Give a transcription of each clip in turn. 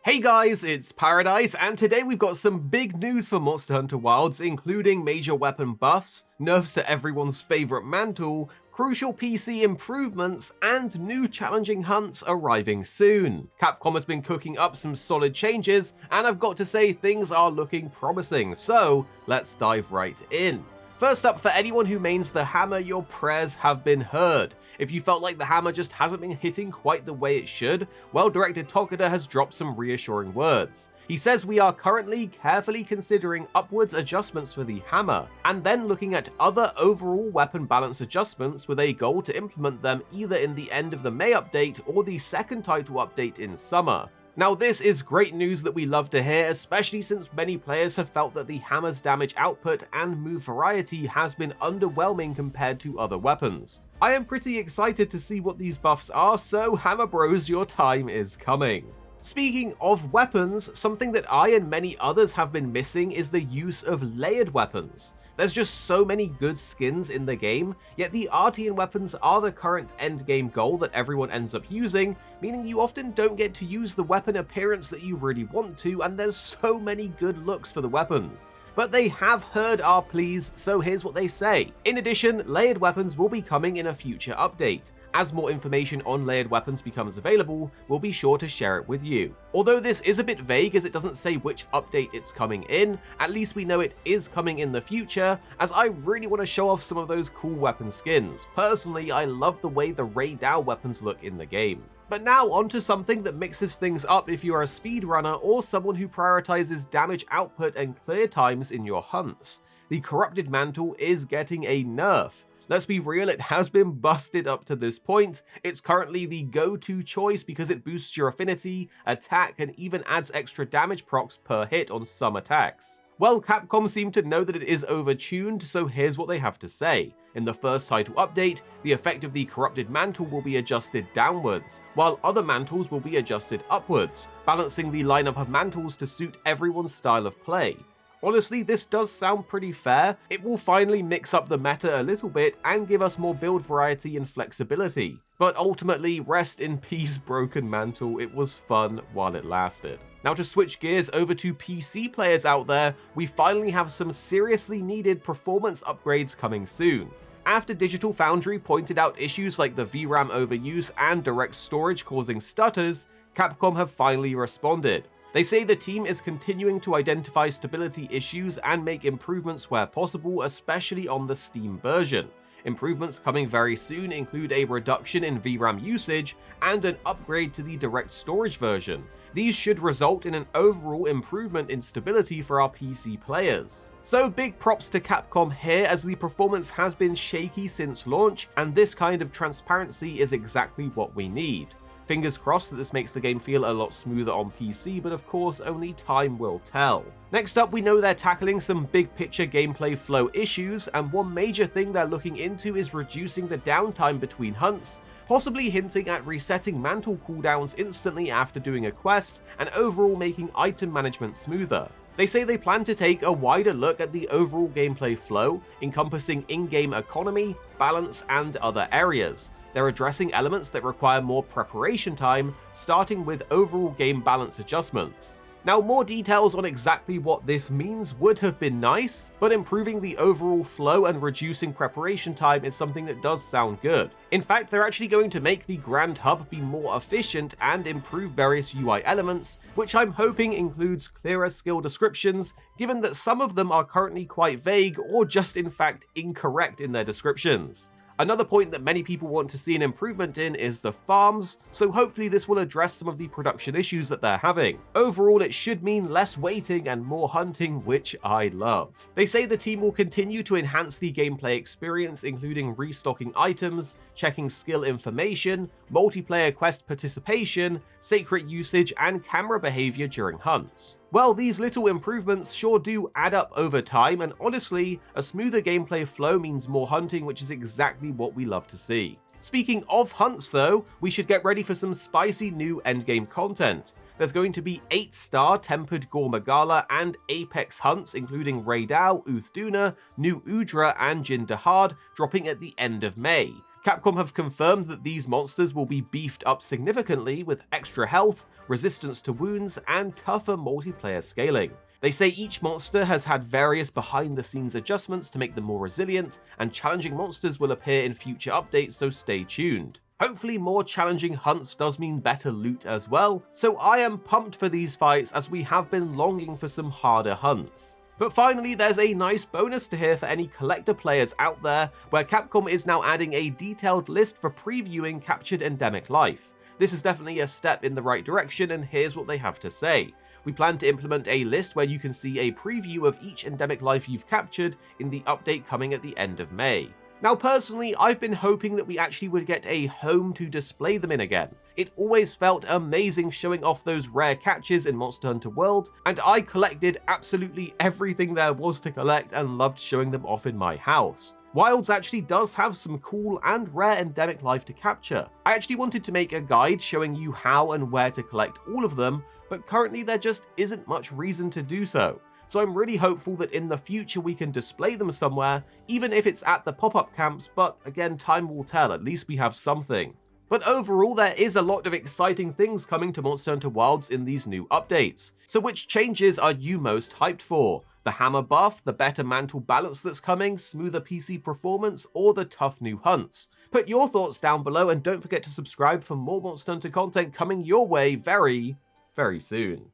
Hey guys, it's Paradise, and today we've got some big news for Monster Hunter Wilds, including major weapon buffs, nerfs to everyone's favorite Mantle, crucial PC improvements, and new challenging hunts arriving soon. Capcom has been cooking up some solid changes, and I've got to say things are looking promising, so let's dive right in. First up, for anyone who mains the hammer, your prayers have been heard. If you felt like the hammer just hasn't been hitting quite the way it should, well, director Tokida has dropped some reassuring words. He says we are currently carefully considering upwards adjustments for the hammer, and then looking at other overall weapon balance adjustments with a goal to implement them either in the end of the May update or the second title update in summer. Now this is great news that we love to hear, especially since many players have felt that the hammer's damage output and move variety has been underwhelming compared to other weapons. I am pretty excited to see what these buffs are, so Hammer Bros, your time is coming. Speaking of weapons, something that I and many others have been missing is the use of layered weapons. There's just so many good skins in the game, yet the Artian weapons are the current endgame goal that everyone ends up using, meaning you often don't get to use the weapon appearance that you really want to, and there's so many good looks for the weapons. But they have heard our pleas, so here's what they say. In addition, layered weapons will be coming in a future update. As more information on layered weapons becomes available, we'll be sure to share it with you. Although this is a bit vague as it doesn't say which update it's coming in, at least we know it is coming in the future, as I really want to show off some of those cool weapon skins. Personally, I love the way the Ray Dow weapons look in the game. But now onto something that mixes things up if you are a speedrunner or someone who prioritizes damage output and clear times in your hunts. The Corrupted Mantle is getting a nerf. Let's be real, it has been busted up to this point. It's currently the go-to choice because it boosts your affinity, attack, and even adds extra damage procs per hit on some attacks. Well, Capcom seem to know that it is overtuned, so here's what they have to say. In the first title update, the effect of the Corrupted Mantle will be adjusted downwards, while other mantles will be adjusted upwards, balancing the lineup of mantles to suit everyone's style of play. Honestly, this does sound pretty fair. It will finally mix up the meta a little bit and give us more build variety and flexibility. But ultimately, rest in peace, Broken Mantle. It was fun while it lasted. Now to switch gears over to PC players out there, we finally have some seriously needed performance upgrades coming soon. After Digital Foundry pointed out issues like the VRAM overuse and direct storage causing stutters, Capcom have finally responded. They say the team is continuing to identify stability issues and make improvements where possible, especially on the Steam version. Improvements coming very soon include a reduction in VRAM usage and an upgrade to the direct storage version. These should result in an overall improvement in stability for our PC players. So big props to Capcom here, as the performance has been shaky since launch, and this kind of transparency is exactly what we need. Fingers crossed that this makes the game feel a lot smoother on PC, but of course only time will tell. Next up, we know they're tackling some big picture gameplay flow issues, and one major thing they're looking into is reducing the downtime between hunts, possibly hinting at resetting mantle cooldowns instantly after doing a quest, and overall making item management smoother. They say they plan to take a wider look at the overall gameplay flow, encompassing in-game economy, balance, and other areas. They're addressing elements that require more preparation time, starting with overall game balance adjustments. Now, more details on exactly what this means would have been nice, but improving the overall flow and reducing preparation time is something that does sound good. In fact, they're actually going to make the Grand Hub be more efficient and improve various UI elements, which I'm hoping includes clearer skill descriptions, given that some of them are currently quite vague or just in fact incorrect in their descriptions. Another point that many people want to see an improvement in is the farms, so hopefully this will address some of the production issues that they're having. Overall, it should mean less waiting and more hunting, which I love. They say the team will continue to enhance the gameplay experience, including restocking items, checking skill information, multiplayer quest participation, sacred usage, and camera behavior during hunts. Well, these little improvements sure do add up over time, and honestly, a smoother gameplay flow means more hunting, which is exactly what we love to see. Speaking of hunts though, we should get ready for some spicy new endgame content. There's going to be 8-star Tempered Gore Magala and Apex hunts, including Ray Dow, Uthduna, New Udra, and Jin Dahad, dropping at the end of May. Capcom have confirmed that these monsters will be beefed up significantly with extra health, resistance to wounds, and tougher multiplayer scaling. They say each monster has had various behind-the-scenes adjustments to make them more resilient, and challenging monsters will appear in future updates, so stay tuned. Hopefully more challenging hunts does mean better loot as well, so I am pumped for these fights as we have been longing for some harder hunts. But finally, there's a nice bonus to hear for any collector players out there, where Capcom is now adding a detailed list for previewing captured endemic life. This is definitely a step in the right direction, and here's what they have to say. We plan to implement a list where you can see a preview of each endemic life you've captured in the update coming at the end of May. Now personally, I've been hoping that we actually would get a home to display them in again. It always felt amazing showing off those rare catches in Monster Hunter World, and I collected absolutely everything there was to collect and loved showing them off in my house. Wilds actually does have some cool and rare endemic life to capture. I actually wanted to make a guide showing you how and where to collect all of them, but currently there just isn't much reason to do so. So I'm really hopeful that in the future we can display them somewhere, even if it's at the pop-up camps, but again, time will tell, at least we have something. But overall, there is a lot of exciting things coming to Monster Hunter Wilds in these new updates. So which changes are you most hyped for? The hammer buff, the better mantle balance that's coming, smoother PC performance, or the tough new hunts? Put your thoughts down below, and don't forget to subscribe for more Monster Hunter content coming your way very, very soon.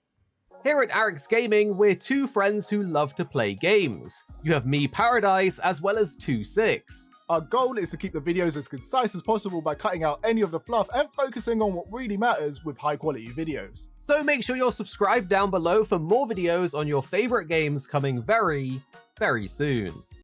Here at Arekkz Gaming, we're two friends who love to play games. You have me, Paradise, as well as 26. Our goal is to keep the videos as concise as possible by cutting out any of the fluff and focusing on what really matters with high quality videos. So make sure you're subscribed down below for more videos on your favorite games coming very, very soon.